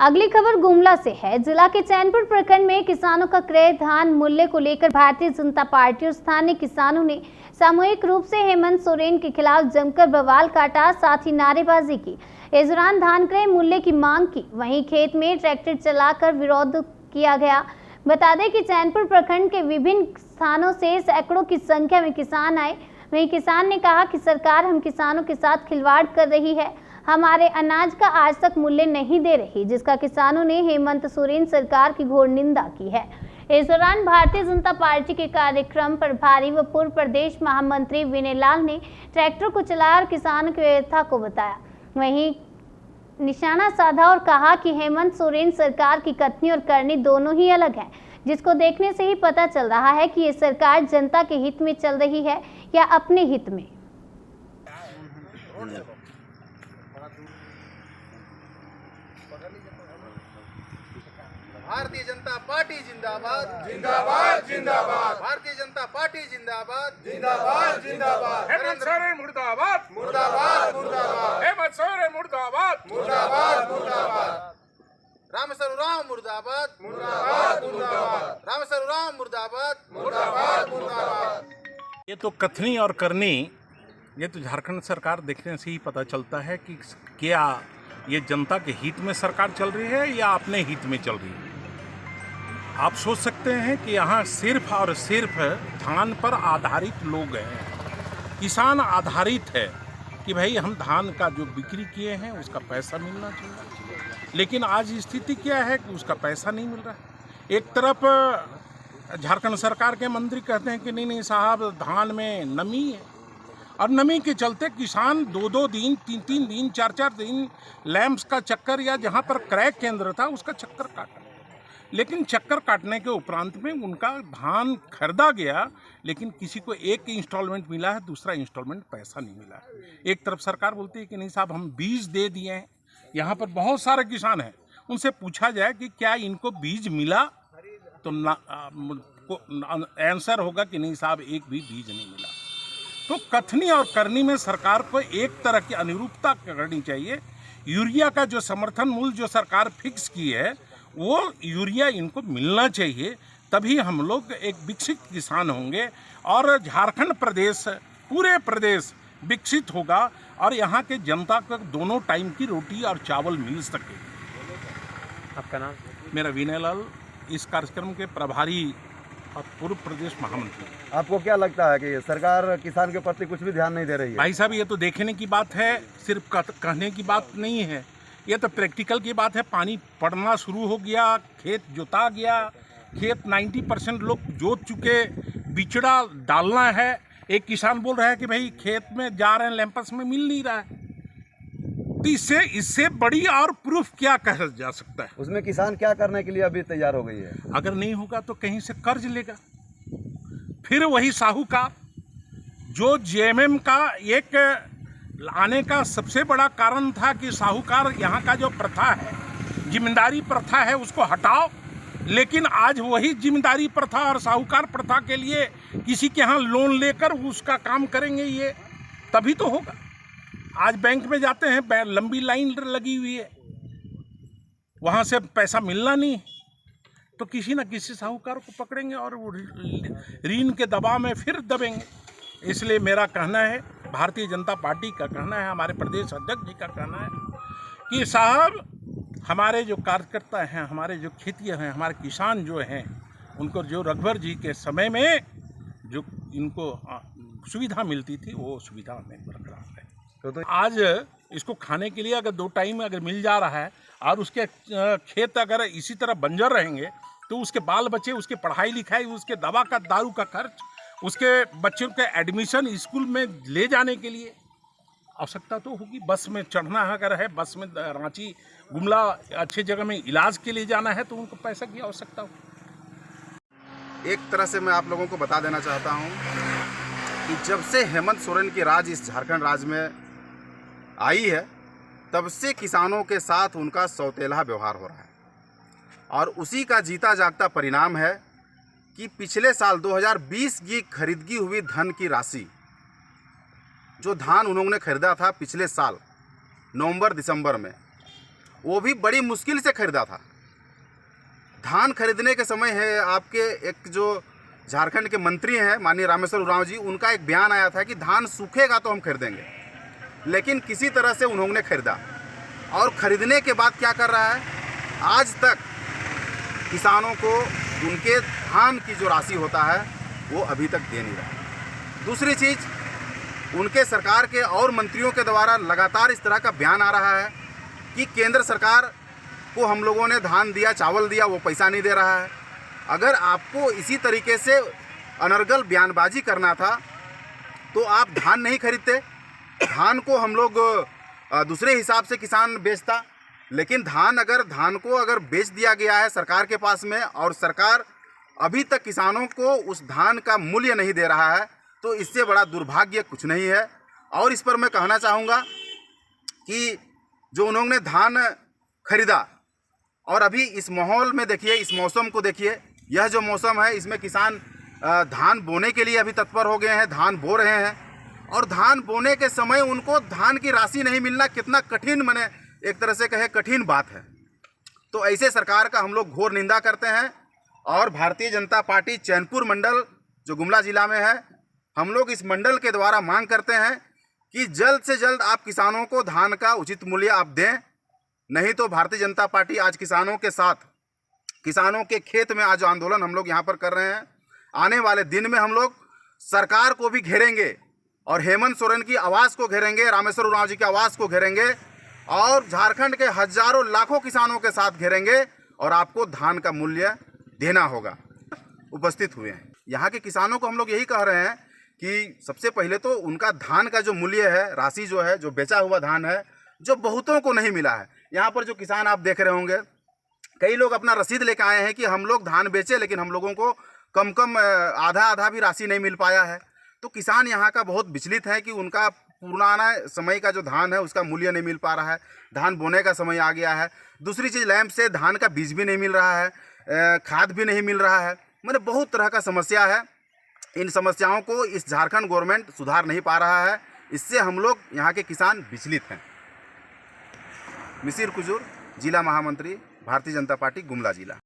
अगली खबर गुमला से है। जिला के चैनपुर प्रखंड में किसानों का क्रय धान मूल्य को लेकर भारतीय जनता पार्टी और स्थानीय किसानों ने सामूहिक रूप से हेमंत सोरेन के खिलाफ जमकर बवाल काटा, साथ ही नारेबाजी की। इस दौरान धान क्रय मूल्य की मांग की, वहीं खेत में ट्रैक्टर चलाकर विरोध किया गया। बता दें कि चैनपुर प्रखंड के विभिन्न स्थानों से सैकड़ों की संख्या में किसान आए। वहीं किसान ने कहा कि सरकार हम किसानों के साथ खिलवाड़ कर रही है, हमारे अनाज का आज तक मूल्य नहीं दे रही, जिसका किसानों ने हेमंत सोरेन सरकार की घोर निंदा की है। इस दौरान भारतीय जनता पार्टी के कार्यक्रम प्रभारी व पूर्व प्रदेश महामंत्री विनय लाल ने ट्रैक्टर को चलाया और किसानों की व्यवस्था को बताया। वहीं निशाना साधा और कहा कि हेमंत सोरेन सरकार की कथनी और करनी दोनों ही अलग है, जिसको देखने से ही पता चल रहा है कि ये सरकार जनता के हित में चल रही है या अपने हित में। भारतीय जनता पार्टी जिंदाबाद जिंदाबाद जिंदाबाद। भारतीय जनता पार्टी जिंदाबाद जिंदाबाद जिंदाबाद। हेमंत सोरेन मुर्दाबाद मुर्दाबाद मुर्दाबाद। हेमंत सोरेन मुर्दाबाद मुर्दाबाद मुर्दाबाद। रामसरू राम मुर्दाबाद मुर्दाबाद मुर्दाबाद। रामसरू राम मुर्दाबाद मुर्दाबाद मुर्दाबाद। ये तो कथनी और करनी, ये तो झारखंड सरकार देखने से ही पता चलता है कि क्या ये जनता के हित में सरकार चल रही है या अपने हित में चल रही है। आप सोच सकते हैं कि यहाँ सिर्फ और सिर्फ धान पर आधारित लोग हैं, किसान आधारित है कि भाई हम धान का जो बिक्री किए हैं उसका पैसा मिलना चाहिए, लेकिन आज स्थिति क्या है कि उसका पैसा नहीं मिल रहा है। एक तरफ झारखंड सरकार के मंत्री कहते हैं कि नहीं साहब धान में नमी है, और नमी के चलते किसान 2-2 दिन 3-3 दिन 4-4 दिन लैंप्स का चक्कर या जहाँ पर क्रय केंद्र था उसका चक्कर काटा, लेकिन चक्कर काटने के उपरांत में उनका धान खरीदा गया, लेकिन किसी को एक इंस्टॉलमेंट मिला है, दूसरा इंस्टॉलमेंट पैसा नहीं मिला है। एक तरफ सरकार बोलती है कि नहीं साहब हम बीज दे दिए हैं, यहाँ पर बहुत सारे किसान हैं, उनसे पूछा जाए कि क्या इनको बीज मिला तो आंसर होगा कि नहीं साहब एक भी बीज नहीं मिला। तो कथनी और करनी में सरकार को एक तरह की अनुरूपता करनी चाहिए। यूरिया का जो समर्थन मूल्य जो सरकार फिक्स की है वो यूरिया इनको मिलना चाहिए, तभी हम लोग एक विकसित किसान होंगे और झारखंड प्रदेश पूरे प्रदेश विकसित होगा और यहाँ के जनता को दोनों टाइम की रोटी और चावल मिल सके। आपका नाम? मेरा विनय लाल, इस कार्यक्रम के प्रभारी और पूर्व प्रदेश महामंत्री। आपको क्या लगता है कि सरकार किसान के प्रति कुछ भी ध्यान नहीं दे रही है? भाई साहब ये तो देखने की बात है, सिर्फ कहने की बात नहीं है, ये तो प्रैक्टिकल की बात है। पानी पड़ना शुरू हो गया, खेत जोता गया, खेत 90% लोग जोत चुके, बिचड़ा डालना है। एक किसान बोल रहा है कि भाई खेत में जा रहे हैं लैंपस में मिल नहीं रहा है, तो इससे बड़ी और प्रूफ क्या कहा जा सकता है? उसमें किसान क्या करने के लिए अभी तैयार हो गई है? अगर नहीं होगा तो कहीं से कर्ज लेगा, फिर वही साहूकार जो जेएमएम का एक आने का सबसे बड़ा कारण था कि साहूकार यहाँ का जो प्रथा है, जिम्मेदारी प्रथा है, उसको हटाओ। लेकिन आज वही जिम्मेदारी प्रथा और साहूकार प्रथा के लिए किसी के यहाँ लोन लेकर उसका काम करेंगे, ये तभी तो होगा। आज बैंक में जाते हैं, लंबी लाइन लगी हुई है, वहाँ से पैसा मिलना नहीं, तो किसी न किसी साहूकार को पकड़ेंगे और वो ऋण के दबाव में फिर दबेंगे। इसलिए मेरा कहना है, भारतीय जनता पार्टी का कहना है, हमारे प्रदेश अध्यक्ष जी का कहना है कि साहब हमारे जो कार्यकर्ता हैं, हमारे जो खेतिया हैं, हमारे किसान जो हैं, उनको जो रघुवर जी के समय में जो इनको सुविधा मिलती थी वो सुविधा हमें बरकरार है। तो आज इसको खाने के लिए अगर 2 टाइम अगर मिल जा रहा है और उसके खेत अगर इसी तरह बंजर रहेंगे तो उसके बाल बच्चे, उसके पढ़ाई लिखाई, उसके दवा का दारू का खर्च, उसके बच्चों के एडमिशन स्कूल में ले जाने के लिए आवश्यकता तो होगी। बस में चढ़ना अगर है, बस में रांची गुमला अच्छे जगह में इलाज के लिए जाना है तो उनको पैसा की आवश्यकता हो। एक तरह से मैं आप लोगों को बता देना चाहता हूँ कि जब से हेमंत सोरेन की राज इस झारखंड राज्य में आई है, तब से किसानों के साथ उनका सौतेला व्यवहार हो रहा है, और उसी का जीता जागता परिणाम है कि पिछले साल 2020 की खरीदगी हुई धन की राशि, जो धान उन्होंने खरीदा था पिछले साल नवंबर दिसंबर में, वो भी बड़ी मुश्किल से खरीदा था। धान खरीदने के समय है आपके एक जो झारखंड के मंत्री हैं माननीय रामेश्वर उरांव जी, उनका एक बयान आया था कि धान सूखेगा तो हम खरीदेंगे, लेकिन किसी तरह से उन्होंने खरीदा और खरीदने के बाद क्या कर रहा है, आज तक किसानों को उनके धान की जो राशि होता है वो अभी तक दे नहीं रहा। दूसरी चीज़, उनके सरकार के और मंत्रियों के द्वारा लगातार इस तरह का बयान आ रहा है कि केंद्र सरकार को हम लोगों ने धान दिया, चावल दिया, वो पैसा नहीं दे रहा है। अगर आपको इसी तरीके से अनर्गल बयानबाजी करना था तो आप धान नहीं खरीदते। धान को हम लोग दूसरे हिसाब से किसान बेचता, लेकिन धान को अगर बेच दिया गया है सरकार के पास में और सरकार अभी तक किसानों को उस धान का मूल्य नहीं दे रहा है, तो इससे बड़ा दुर्भाग्य कुछ नहीं है। और इस पर मैं कहना चाहूँगा कि जो उन्होंने धान खरीदा और अभी इस माहौल में देखिए, इस मौसम को देखिए, यह जो मौसम है इसमें किसान धान बोने के लिए अभी तत्पर हो गए हैं, धान बो रहे हैं और धान बोने के समय उनको धान की राशि नहीं मिलना कितना कठिन, माने एक तरह से कहे कठिन बात है। तो ऐसे सरकार का हम लोग घोर निंदा करते हैं और भारतीय जनता पार्टी चैनपुर मंडल जो गुमला जिला में है, हम लोग इस मंडल के द्वारा मांग करते हैं कि जल्द से जल्द आप किसानों को धान का उचित मूल्य आप दें, नहीं तो भारतीय जनता पार्टी आज किसानों के साथ, किसानों के खेत में आज आंदोलन हम लोग यहाँ पर कर रहे हैं। आने वाले दिन में हम लोग सरकार को भी घेरेंगे और हेमंत सोरेन की आवाज़ को घेरेंगे, रामेश्वर उरांव जी की आवाज़ को घेरेंगे और झारखंड के हजारों लाखों किसानों के साथ घेरेंगे और आपको धान का मूल्य देना होगा। उपस्थित हुए हैं यहाँ के किसानों को हम लोग यही कह रहे हैं कि सबसे पहले तो उनका धान का जो मूल्य है, राशि जो है, जो बेचा हुआ धान है, जो बहुतों को नहीं मिला है। यहाँ पर जो किसान आप देख रहे होंगे, कई लोग अपना रसीद लेकर आए हैं कि हम लोग धान बेचे, लेकिन हम लोगों को कम आधा भी राशि नहीं मिल पाया है। तो किसान यहाँ का बहुत विचलित है कि उनका पुराना समय का जो धान है उसका मूल्य नहीं मिल पा रहा है, धान बोने का समय आ गया है। दूसरी चीज़, लैंप से धान का बीज भी नहीं मिल रहा है, खाद भी नहीं मिल रहा है, मैंने बहुत तरह का समस्या है। इन समस्याओं को इस झारखंड गवर्नमेंट सुधार नहीं पा रहा है, इससे हम लोग यहाँ के किसान विचलित हैं। मिसिर कुजूर, जिला महामंत्री, भारतीय जनता पार्टी, गुमला जिला।